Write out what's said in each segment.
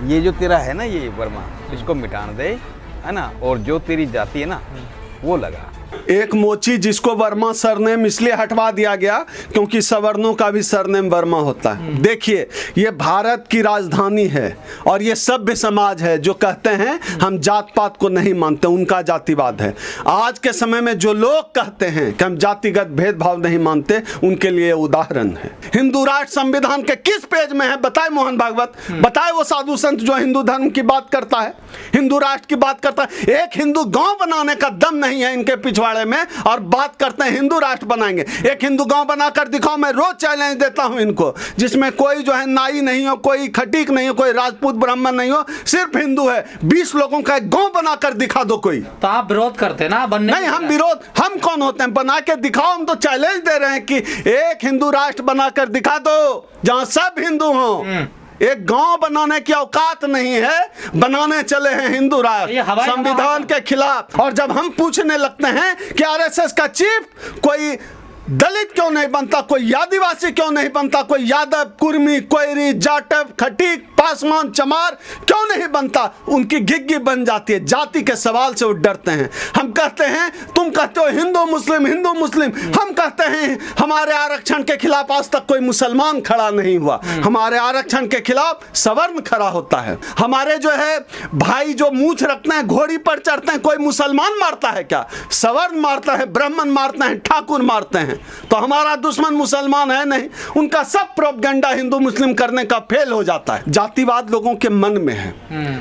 ये जो तेरा है ना ये वर्मा, इसको मिटाने दे, है ना, और जो तेरी जाति है ना वो लगा। एक मोची जिसको वर्मा सरनेम इसलिए हटवा दिया गया क्योंकि सवर्णों का भी सरनेम वर्मा होता है। देखिए, ये भारत की राजधानी है और ये सभ्य समाज है जो कहते हैं हम जात पात को नहीं मानते, उनका जातिवाद है। आज के समय में जो लोग कहते हैं कि हम जातिगत भेदभाव नहीं मानते, उनके लिए उदाहरण है। हिंदू राष्ट्र संविधान के किस पेज में है बताए मोहन भागवत, बताए वो साधु संत जो हिंदू धर्म की बात करता है, हिंदू राष्ट्र की बात करता है। एक हिंदू गांव बनाने का दम नहीं है इनके पिछवाड़े में और बात करते हैं हिंदू राष्ट्र बनाएंगे। एक हिंदू गांव बनाकर दिखाओ, मैं रोज चैलेंज देता हूं इनको, जिसमें कोई जो है नाई नहीं हो, कोई खटीक नहीं हो, कोई राजपूत ब्राह्मण नहीं हो, सिर्फ हिंदू है। 20 लोगों का एक गांव बनाकर दिखा दो कोई। तो आप विरोध करते ना बनने? नहीं, हम विरोध, हम कौन होते हैं बना के दिखाओ? हम तो चैलेंज दे रहे हैं कि एक हिंदू राष्ट्र बनाकर दिखा दो जहां सब हिंदू हों। एक गांव बनाने की औकात नहीं है, बनाने चले हैं हिंदू राष्ट्र संविधान के खिलाफ। और जब हम पूछने लगते हैं कि आरएसएस का चीफ कोई दलित क्यों नहीं बनता, कोई आदिवासी क्यों नहीं बनता, कोई यादव, कुर्मी, कोयरी, जाटव, खटीक, पासवान, चमार क्यों नहीं बनता, उनकी घिग्गी बन जाती है। जाति के सवाल से वो डरते हैं। हम कहते हैं, तुम कहते हो हिंदू मुस्लिम, हिंदू मुस्लिम, हम कहते हैं हमारे आरक्षण के खिलाफ आज तक कोई मुसलमान खड़ा नहीं हुआ। हमारे आरक्षण के खिलाफ सवर्ण खड़ा होता है। हमारे जो है भाई जो मूछ रखते हैं, घोड़ी पर चढ़ते हैं, कोई मुसलमान मारता है क्या? सवर्ण मारता है, ब्राह्मण मारते हैं, ठाकुर मारते हैं। तो हमारा दुश्मन मुसलमान है नहीं, उनका सब प्रोपगेंडा हिंदू मुस्लिम करने का फेल हो जाता है। जातिवाद लोगों के मन में है,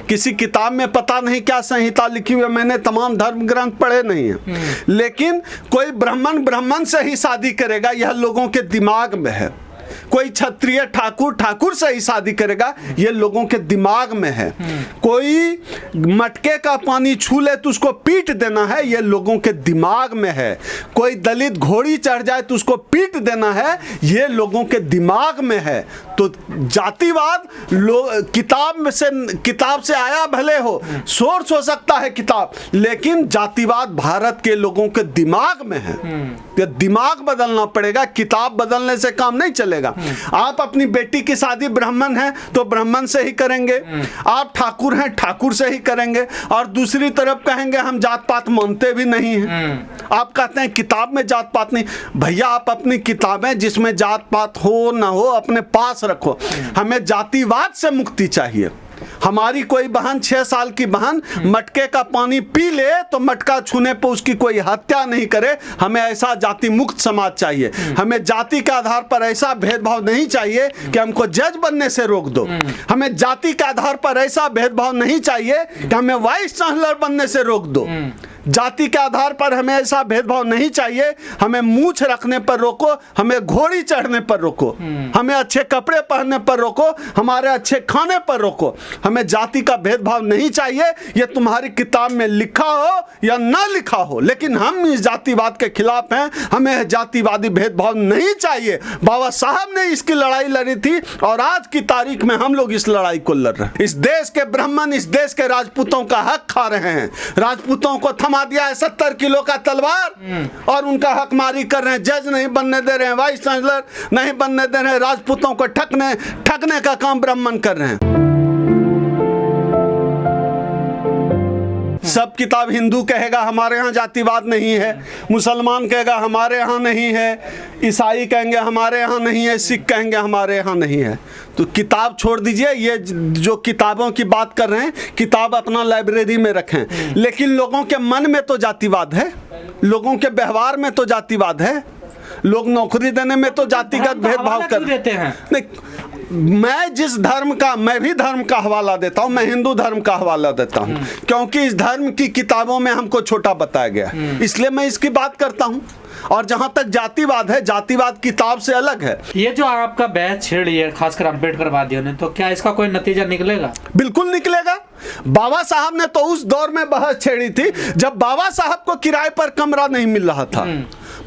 किसी किताब में पता नहीं क्या संहिता लिखी हुई है, मैंने तमाम धर्म ग्रंथ पढ़े नहीं है, लेकिन कोई ब्राह्मण ब्राह्मण से ही शादी करेगा यह लोगों के दिमाग में है। कोई क्षत्रिय ठाकुर ठाकुर से ही शादी करेगा, ये लोगों के दिमाग में है। कोई मटके का पानी छू ले तो उसको पीट देना है, ये लोगों के दिमाग में है। कोई दलित घोड़ी चढ़ जाए तो उसको पीट देना है, ये लोगों के दिमाग में है। तो जातिवाद किताब से आया भले हो, सोर्स हो सकता है किताब, लेकिन जातिवाद भारत के लोगों के दिमाग में है। ये दिमाग बदलना पड़ेगा, किताब बदलने से काम नहीं चलेगा। आप अपनी बेटी की शादी ब्राह्मण है तो ब्राह्मण से ही करेंगे, आप ठाकुर हैं ठाकुर से ही करेंगे, और दूसरी तरफ कहेंगे हम जात पात मानते भी नहीं हैं। आप कहते हैं किताब में जात पात नहीं, भैया आप अपनी किताबें जिसमें जात पात हो ना हो अपने पास रखो। हमें जातिवाद से मुक्ति चाहिए। हमारी कोई बहन 6 साल की बहन मटके का पानी पी ले तो मटका छूने पर उसकी कोई हत्या नहीं करे। हमें ऐसा जाति मुक्त समाज चाहिए। हमें जाति के आधार पर ऐसा भेदभाव नहीं चाहिए कि हमको जज बनने से रोक दो। हमें जाति के आधार पर ऐसा भेदभाव नहीं चाहिए कि हमें वाइस चांसलर बनने से रोक दो। जाति के आधार पर हमें ऐसा भेदभाव नहीं चाहिए, हमें मूछ रखने पर रोको, हमें घोड़ी चढ़ने पर रोको, हमें अच्छे कपड़े पहनने पर रोको, हमारे अच्छे खाने पर रोको। हमें जाति का भेदभाव नहीं चाहिए, ये तुम्हारी किताब में लिखा हो या ना लिखा हो, लेकिन हम इस जातिवाद के खिलाफ हैं। हमें जातिवादी भेदभाव नहीं चाहिए। बाबा साहब ने इसकी लड़ाई लड़ी थी और आज की तारीख में हम लोग इस लड़ाई को लड़ रहे हैं। इस देश के ब्राह्मण इस देश के राजपूतों का हक खा रहे हैं। राजपूतों को थमा दिया है 70 किलो का तलवार और उनका हक मारी कर रहे हैं। जज नहीं बनने दे रहे हैं, वाइस चांसलर नहीं बनने दे रहे हैं, राजपूतों को ठगने का काम ब्राह्मण कर रहे हैं। सब किताब हिंदू कहेगा हमारे यहाँ जातिवाद नहीं है, मुसलमान कहेगा हमारे यहाँ नहीं है, ईसाई कहेंगे हमारे यहाँ नहीं है, सिख कहेंगे हमारे यहाँ नहीं है। तो किताब छोड़ दीजिए, ये जो किताबों की बात कर रहे हैं किताब अपना लाइब्रेरी में रखें, लेकिन लोगों के मन में तो जातिवाद है, लोगों के व्यवहार में तो जातिवाद है, लोग नौकरी देने में तो जातिगत भेदभाव कर देते हैं। नहीं, मैं भी धर्म का हवाला देता हूं, मैं हिंदू धर्म का हवाला देता हूं, क्योंकि इस धर्म की किताबों में हमको छोटा बताया गया, इसलिए मैं इसकी बात करता हूं। और जहां तक जातिवाद है, जातिवाद किताब से अलग है। ये जो आपका बहस छेड़ी है खासकर अम्बेडकरवादियों ने, तो क्या इसका कोई नतीजा निकलेगा? बिल्कुल निकलेगा। बाबा साहब ने तो उस दौर में बहस छेड़ी थी जब बाबा साहब को किराए पर कमरा नहीं मिल रहा था।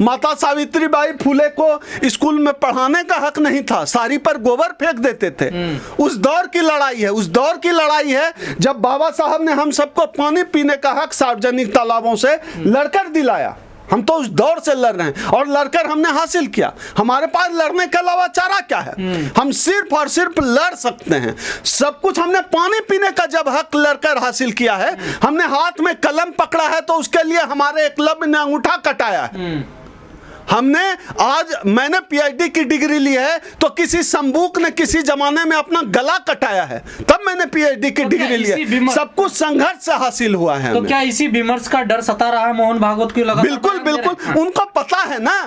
माता सावित्रीबाई फुले को स्कूल में पढ़ाने का हक नहीं था, साड़ी पर गोबर फेंक देते थे। उस दौर की लड़ाई है, उस दौर की लड़ाई है जब बाबा साहब ने हम सबको पानी पीने का हक सार्वजनिक तालाबों से लड़कर दिलाया। हम तो उस दौर से लड़ रहे हैं और लड़कर हमने हासिल किया। हमारे पास लड़ने के अलावा चारा क्या है? हम सिर्फ और सिर्फ लड़ सकते हैं। सब कुछ हमने पानी पीने का जब हक लड़कर हासिल किया है, हमने हाथ में कलम पकड़ा है तो उसके लिए हमारे एकलव्य ने अंगूठा कटाया है। हमने आज मैंने पीएचडी की डिग्री ली है तो किसी संबूक ने किसी जमाने में अपना गला कटाया है, तब मैंने पीएचडी की डिग्री ली है। सब कुछ संघर्ष से हासिल हुआ है। तो क्या इसी विमर्श का डर सता रहा है मोहन भागवत की लगातार? बिल्कुल बिल्कुल, उनको पता है ना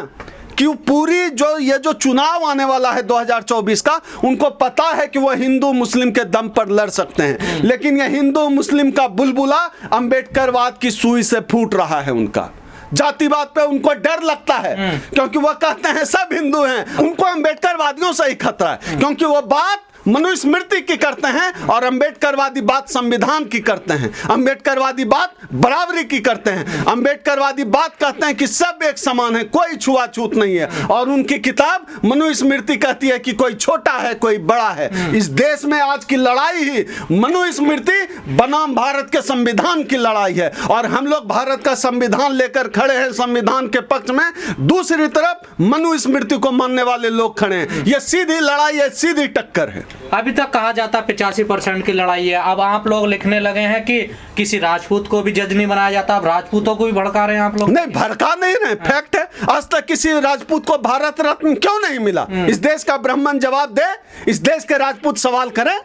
कि पूरी जो चुनाव आने वाला है 2024 का, उनको पता है कि वो हिंदू मुस्लिम के दम पर लड़ सकते हैं। लेकिन ये हिंदू मुस्लिम का बुलबुला अंबेडकरवाद की सुई से फूट रहा है। उनका जातिवाद पे उनको डर लगता है क्योंकि वो कहते हैं सब हिंदू हैं। उनको अंबेडकरवादियों से ही खतरा है क्योंकि वो बात मनुस्मृति की करते हैं और अंबेडकरवादी बात संविधान की करते हैं। अंबेडकरवादी बात बराबरी की करते हैं। अंबेडकरवादी बात कहते हैं कि सब एक समान है, कोई छुआछूत नहीं है। और उनकी किताब मनुस्मृति कहती है कि कोई छोटा है कोई बड़ा है। इस देश में आज की लड़ाई ही मनुस्मृति बनाम भारत के संविधान की लड़ाई है और हम लोग भारत का संविधान लेकर खड़े हैं संविधान के पक्ष में। दूसरी तरफ मनुस्मृति को मानने वाले लोग खड़े हैं। यह सीधी लड़ाई है, सीधी टक्कर है। अभी तक कहा जाता 85% की लड़ाई है। अब आप लोग लिखने लगे हैं कि किसी राजपूत को भी जज नहीं बनाया जाता। अब राजपूतों को भी भड़का रहे हैं आप लोग। नहीं, भड़का नहीं रहे, फैक्ट है। आज तक किसी राजपूत को भारत रत्न क्यों नहीं मिला? इस देश का ब्राह्मण जवाब दे, इस देश के राजपूत सवाल करें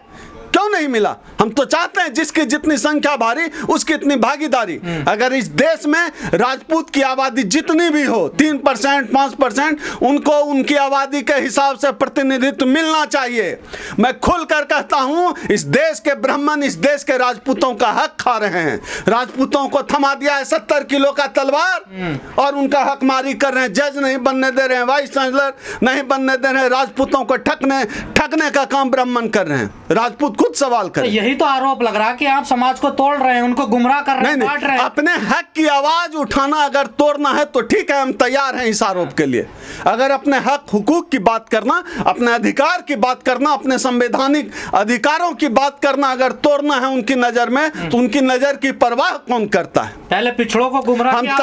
क्यों नहीं मिला? हम तो चाहते हैं जिसकी जितनी संख्या भारी उसकी इतनी भागीदारी। अगर इस देश में राजपूत की आबादी जितनी भी हो 3% 5%, उनको उनकी आबादी के हिसाब से प्रतिनिधित्व मिलना चाहिए। मैं खुलकर कहता हूं, इस देश के ब्राह्मण इस देश के राजपूतों का हक खा रहे हैं। राजपूतों को थमा दिया है 70 किलो का तलवार और उनका हक मारी कर रहे हैं। जज नहीं बनने दे रहे हैं, वाइस चांसलर नहीं बनने दे रहे हैं। राजपूतों को ठगने का काम ब्राह्मण कर रहे हैं। राजपूत खुद सवाल करें। तो यही तो आरोप लग रहा है कि आप समाज को तोड़ रहे हैं, उनको गुमराह कर रहे हैं, बांट रहे हैं। अपने हक की आवाज उठाना अगर तोड़ना है तो ठीक है, हम तैयार हैं इस आरोप के लिए। अगर अपने हक हुकूक की बात करना, अपने अधिकार की बात करना, अपने संवैधानिक अधिकारों की बात करना अगर तोड़ना है उनकी नजर में, तो उनकी नजर की परवाह कौन करता है? पहले पिछड़ों को गुमराह किया,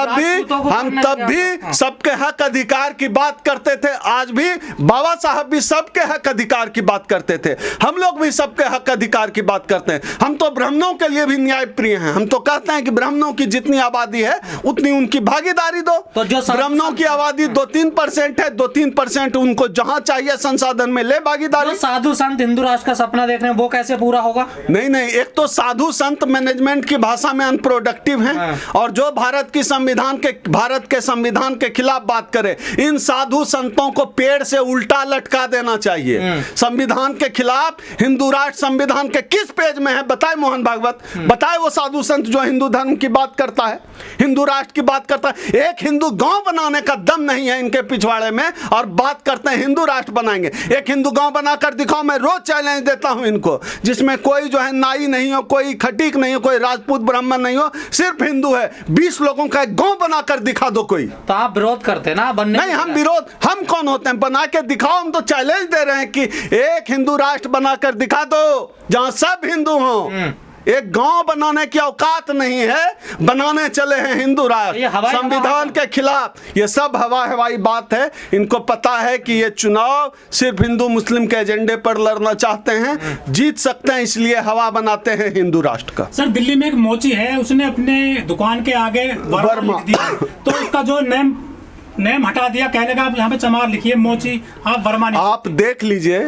हम तब भी सबके हक अधिकार की बात करते थे। आज भी बाबा साहब भी सबके हक अधिकार की बात करते थे। हम लोग भी सबके हक अधिकार की बात करते हैं। हम तो ब्राह्मणों के लिए भी न्याय प्रिय हैं। हम तो कहते हैं कि ब्राह्मणों की जितनी आबादी है उतनी उनकी भागीदारी दो। तो जो ब्राह्मणों की आबादी 2-3% है, 2-3% उनको जहां चाहिए संसाधन में ले भागीदारी। साधु संत हिंदू राष्ट्र का सपना देख रहे हैं, वो कैसे पूरा होगा? नहीं, एक तो साधु संत मैनेजमेंट की भाषा में अनप्रोडक्टिव हैं और जो भारत के संविधान के खिलाफ बात करे, इन साधु संतों को पेड़ से उल्टा लटका देना चाहिए। संविधान के खिलाफ हिंदू राष्ट्र संविधान के किस पेज में है बताए मोहन भागवत? बताए वो साधु संत जो हिंदू धर्म की बात करता है, हिंदू राष्ट्र की बात करता है। एक हिंदू गांव बनाने का दम नहीं है इनके पिछवाड़े में और बात करते हैं हिंदू राष्ट्र बनाएंगे। एक हिंदू गांव बनाकर दिखाओ। मैं रोज चैलेंज देता हूं इनको, जिसमें कोई जो है नाई नहीं हो, कोई खटीक नहीं हो, कोई राजपूत ब्राह्मण नहीं हो, सिर्फ हिंदू है। 20 लोगों का एक गांव बनाकर दिखा दो कोई। तो आप विरोध करते ना बनने? नहीं, हम विरोध, हम कौन होते हैं? बना के दिखाओ। हम तो चैलेंज दे रहे हैं कि एक हिंदू राष्ट्र बनाकर दिखा दो जहां सब हिंदू हों। एक गांव बनाने की औकात नहीं है, बनाने चले हैं हिंदू राष्ट्र संविधान के खिलाफ। ये सब हवाई बात है। इनको पता है कि ये चुनाव सिर्फ हिंदू मुस्लिम के एजेंडे पर लड़ना चाहते हैं, जीत सकते हैं, इसलिए हवा बनाते हैं हिंदू राष्ट्र का। सर, दिल्ली में एक मोची है, उसने अपने दुकान के आगे वर्मा लिख दिया, तो उसका जो नेम हटा दिया, कहने का आप यहाँ पे चमार लिखिए मोची, आप वर्मा नहीं। आप देख लीजिए,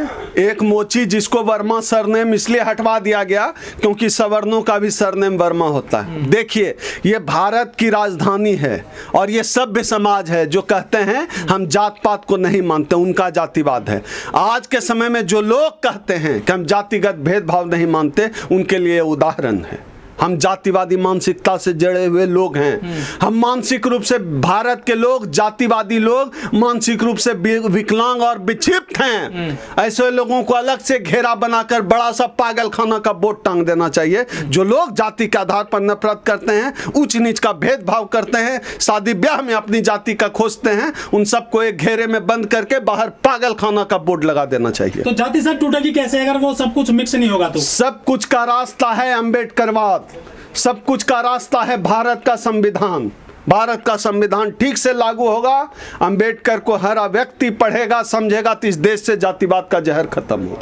एक मोची जिसको वर्मा सरनेम इसलिए हटवा दिया गया क्योंकि सवर्णों का भी सरनेम वर्मा होता है। देखिए, ये भारत की राजधानी है और ये सभ्य समाज है जो कहते हैं हम जात पात को नहीं मानते, उनका जातिवाद है। आज के समय में जो लोग कहते हैं कि हम जातिगत भेदभाव नहीं मानते, उनके लिए उदाहरण है। हम जातिवादी मानसिकता से जड़े हुए लोग हैं। हम मानसिक रूप से, भारत के लोग, जातिवादी लोग मानसिक रूप से विकलांग और विक्षिप्त हैं। ऐसे लोगों को अलग से घेरा बनाकर बड़ा सा पागल खाना का बोर्ड टांग देना चाहिए। जो लोग जाति के आधार पर नफरत करते हैं, ऊंच नीच का भेदभाव करते हैं, शादी ब्याह में अपनी जाति का खोजते हैं, उन सबको एक घेरे में बंद करके बाहर पागल खाना का बोर्ड लगा देना चाहिए। तो जाति सर टूटेगी कैसे अगर वो सब कुछ मिक्स नहीं होगा? तो सब कुछ का रास्ता है अंबेडकरवाद, सब कुछ का रास्ता है भारत का संविधान। भारत का संविधान ठीक से लागू होगा, अंबेडकर को हर व्यक्ति पढ़ेगा समझेगा तो इस देश से जातिवाद का जहर खत्म होगा।